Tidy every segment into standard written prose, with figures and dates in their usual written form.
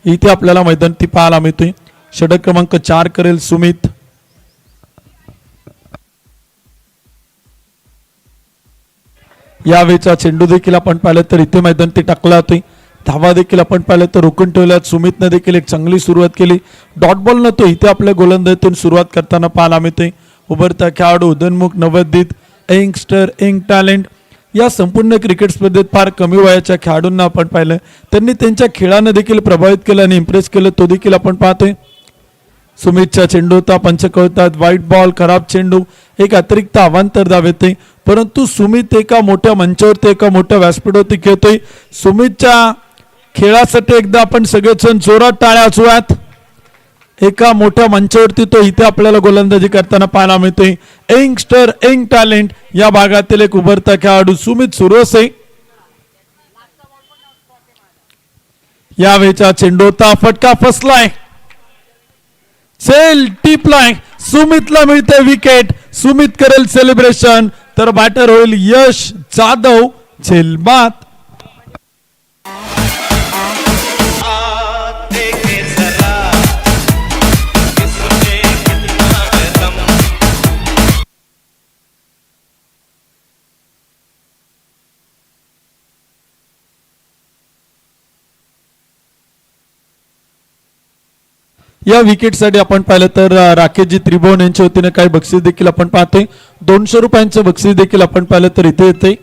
इथे आपल्याला मैदान ती पाहायला मिळतोय. षटक क्रमांक 4 करेल सुमित. यावेळेचा चेंडू देखील आपण पाहिलं तर इथे मैदान ती टाकला होती. धावा देखील आपण पाहिलं तर रोखून ठेवल्यात. सुमितने देखील एक चांगली सुरुवात केली. डॉट बॉल नव्हतो इथे आपल्या गोलंदाजीतून सुरुवात करताना पाहायला मिळते. उभरता खेळाडू, उदयनमुख, नवोदित, यंगस्टर, यंग टॅलेंट या संपूर्ण क्रिकेट स्पर्धेत फार कमी वयाच्या खेळाडूंना आपण पाहिलं. त्यांनी त्यांच्या खेळानं देखील प्रभावित केलं आणि इम्प्रेस केलं, तो देखील आपण पाहतोय. सुमितच्या चेंडू होता, पंच कळतात, वाईट बॉल, खराब चेंडू, एक अतिरिक्त अवांतर धाव येते. परंतु सुमित एका मोठ्या मंचावरती, एका मोठ्या व्यासपीठावरती खेळतोय. सुमितच्या खेळासाठी एकदा आपण सगळेजण जोरात टाळ्या वाजवूयात. एका मोठ्या मंचावरती तो इथे आपल्याला गोलंदाजी करताना पाहायला मिळतोय. यंगस्टर, यंग टॅलेंट या भागातील एक उभरता खेळाडू सुमित सुरोसे. यावेळेचा चेंडू होता, फटका फसलाय, सेल टिपलाय, सुमितला मिळते विकेट. सुमित करेल सेलिब्रेशन, तर बॅटर होईल यश जाधव. झेलबाद. या विकेटसाठी आपण पाहिलं तर राकेशजी त्रिभुवन यांच्या वतीने काही बक्षीस देखील आपण पाहतोय. 200 रुपयांचं बक्षीस देखील आपण पाहिलं तर इथे येते.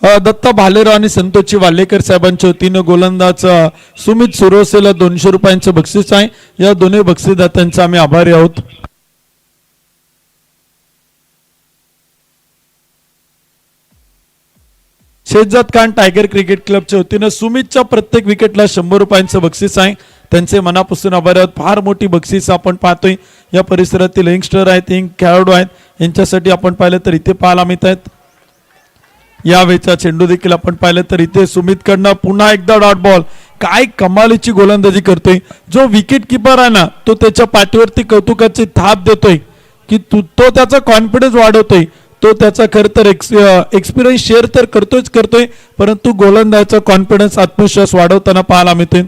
दत्ता भालेराव आणि संतोषजी वाल्हेकर साहेबांच्या वतीने गोलंदाज सुमित सुरोसेला 200 रुपयांचं बक्षीस आहे. या दोन्ही बक्षीसदात्यांचे आम्ही आभारी आहोत. शेजात खान टायगर क्रिकेट क्लबच्या वतीनं सुमितच्या प्रत्येक विकेटला 100 रुपयांचं बक्षीस आहे. त्यांचे मनापासून आभार आहोत. फार मोठी बक्षीस आपण पाहतोय. या परिसरातील यंगस्टर आहेत, यंग खेळाडू आहेत, यांच्यासाठी आपण पाहिलं तर इथे पाहायला मिळत आहेत. यावेळेचा चेंडू देखील आपण पाहिलं तर इथे सुमितकडनं पुन्हा एकदा डॉट बॉल. काय कमालीची गोलंदाजी करतोय. जो विकेट किपर आहे ना, तो त्याच्या पाठीवरती कौतुकाची थाप देतोय की तो त्याचा कॉन्फिडन्स वाढवतोय. तो त्याचा खरं तर एक्सपिरियन्स शेअर तर करतोय, परंतु गोलंदाजाचा कॉन्फिडन्स, आत्मविश्वास वाढवताना पाहायला मिळते.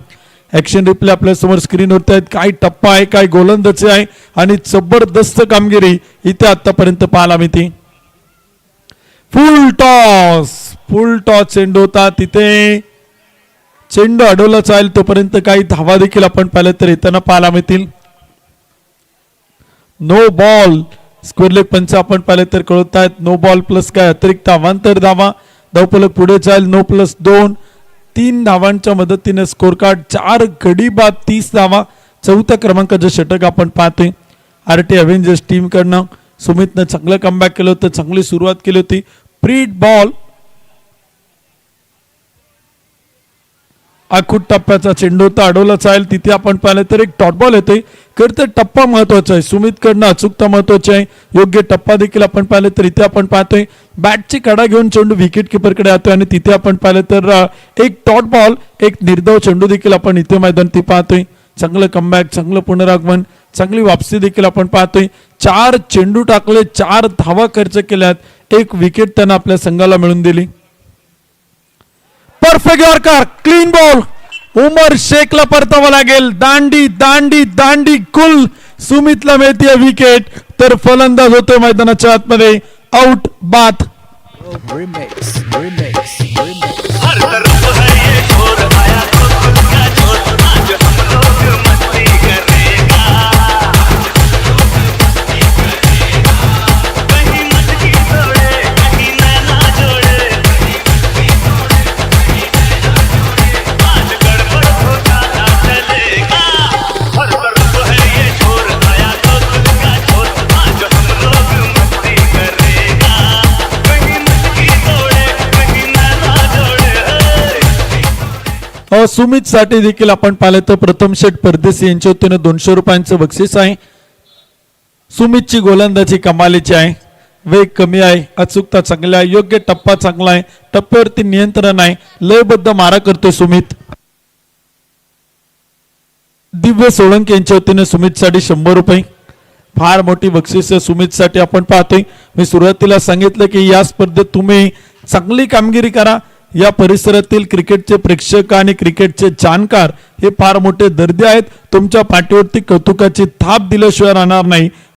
ऍक्शन रिप्ले आपल्या समोर स्क्रीनवरती आहेत. काय टप्पा आहे, काय गोलंदाजी आहे आणि जबरदस्त कामगिरी इथे आतापर्यंत पाहायला मिळते. फुल टॉस चेंडू होता, तिथे चेंडू अडवला जाईल तोपर्यंत काही धावा देखील आपण पाहिलं तर येताना पाहायला मिळतील. नो बॉल, स्क्वेअर लेग पंच आपण पाहिले तर कळत आहेत. नो बॉल प्लस काय अतिरिक्त अवांतर धावा, धावफलक पुढे जाईल. नो प्लस 2, 3 धावांच्या मदतीने स्कोर कार्ड. 4 गडी बाद 30 धावा. 4थ्या क्रमांकाचं षटक आपण पाहतोय आरटी अव्हेंजर्स टीम कडनं. सुमितनं चांगलं कमबॅक केलं होतं, चांगली सुरुवात केली होती. प्रीट बॉल, आखूट टप्प्याचा चेंडू होता, अडवला जाईल. तिथे आपण पाहिलं तर एक डॉट बॉल येतोय. तर टप्पा महत्वाचा आहे. सुमित कडनं अचूकता महत्वाची आहे. योग्य टप्पा देखील आपण पाहिलं तर इथे आपण पाहतोय बॅटची कडा घेऊन चेंडू विकेट किपरकडे येतोय आणि तिथे आपण पाहिलं तर एक डॉट बॉल, एक निर्धाव चेंडू देखील आपण इथे मैदान ती पाहतोय. चांगलं कमबॅक, चांगलं पुनरागमन, चांगली वापसी देखील आपण पाहतोय. 4 चेंडू टाकले, 4 धावा खर्च केल्यात, 1 विकेट त्यांना आपल्या संघाला मिळून दिली. Perfect yorker, clean ball. Umar शेखला परतावं लागेल. दांडी दांडी दांडी कुल. सुमितला मिळते विकेट, तर फलंदाज होतोय मैदानाच्या आतमध्ये. आउट बाद. सुमित साठी देखील आपण पाहिलं तर प्रथम शेठ परदेशी यांच्या वतीने 200 रुपयांचं बक्षीस आहे. सुमितची गोलंदाजी कमालीची आहे. वेग कमी आहे, अचूकता चांगली आहे, योग्य टप्पा चांगला आहे, टप्प्यावरती नियंत्रण आहे, लयबद्ध मारा करतोय सुमित. दिव्य सोळंकी यांच्या वतीने सुमित साठी 100 रुपये. फार मोठी बक्षीस सुमित साठी आपण पाहतोय. मी सुरुवातीला सांगितलं की या स्पर्धेत तुम्ही चांगली कामगिरी करा. या परिसरातील क्रिकेटचे प्रेक्षक आणि क्रिकेटचे जाणकार हे फार मोठे दर्दी आहेत. तुमच्या पाठीवरती कौतुकाची थाप दिल्याशिवाय राहणार नाही.